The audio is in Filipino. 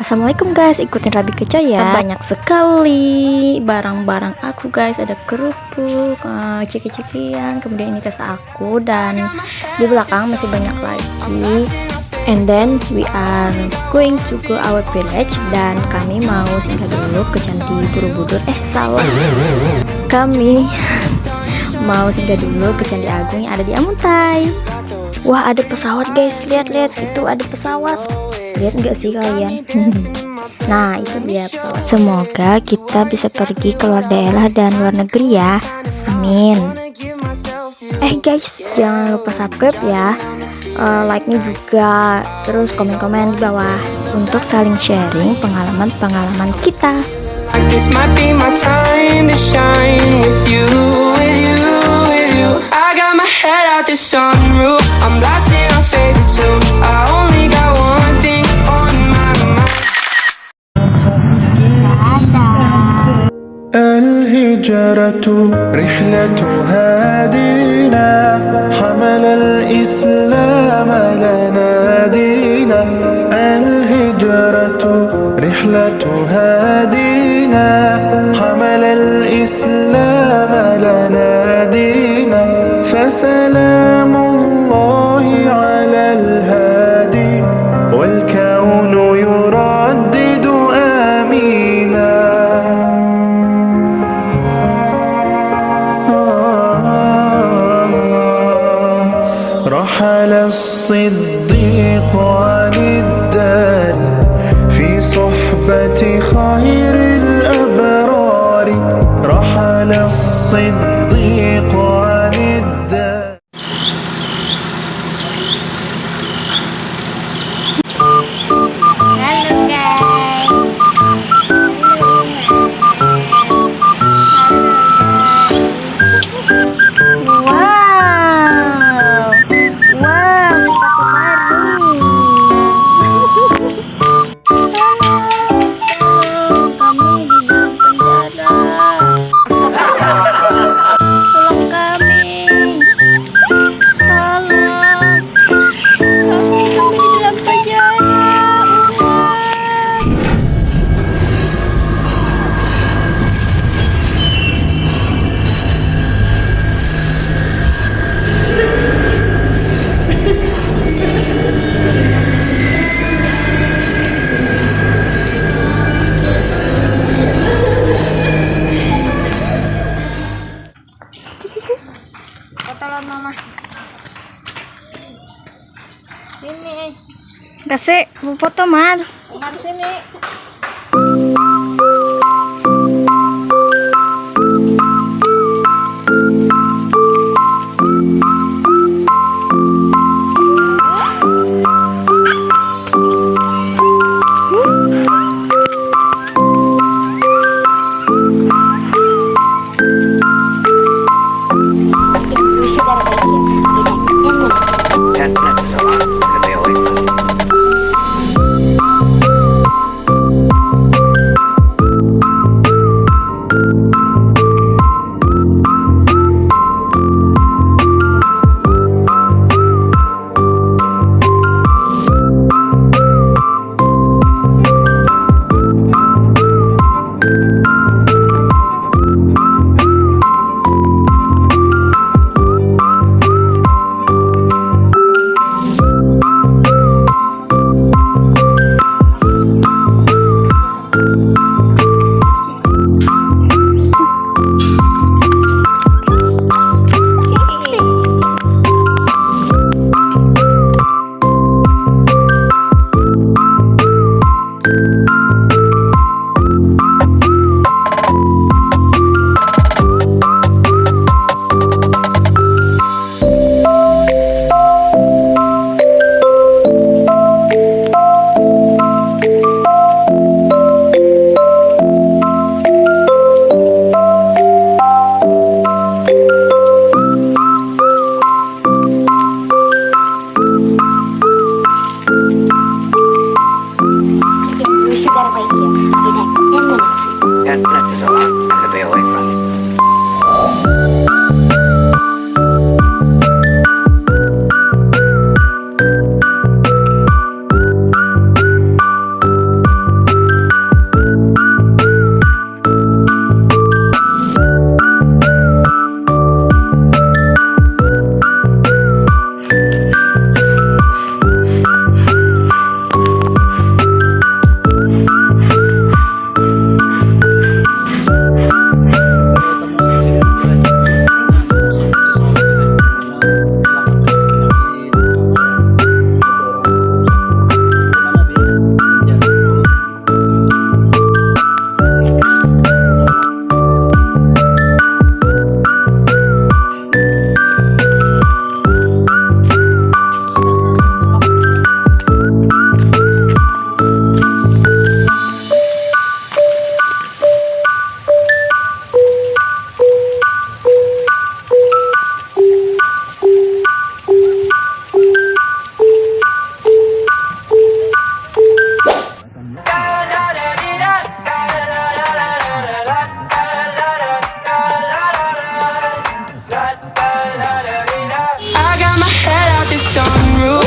Assalamualaikum guys, ikutin Rabi Keca ya. Banyak sekali barang-barang aku guys, ada kerupuk, ceki-cekian, kemudian ini tas aku, dan di belakang masih banyak lagi. And then we are going to go our village, dan kami mau singgah dulu ke Candi Borobudur. Salah. Kami mau singgah dulu ke Candi Agung yang ada di Amuntai. Wah, ada pesawat guys, lihat-lihat itu ada pesawat. Lihat nggak sih kalian? Nah, itu dia pesawat. Semoga kita bisa pergi ke luar daerah dan luar negeri ya. Amin. Guys, jangan lupa subscribe ya. Like-nya juga, terus komen-komen di bawah untuk saling sharing pengalaman-pengalaman kita. الهجرة رحلة هادينا حمل الإسلام لنا دينا الهجرة رحلة هادينا حمل الإسلام لنا دينا فسلام الله على الهادي والكون يردد آمينا رحل الصديق عن الدار في صحبة خير الأبرار رحل الصديق عن الدار. Fotolan mama. Sini. Kasih mau foto Mar. Bukan sini. sunroof.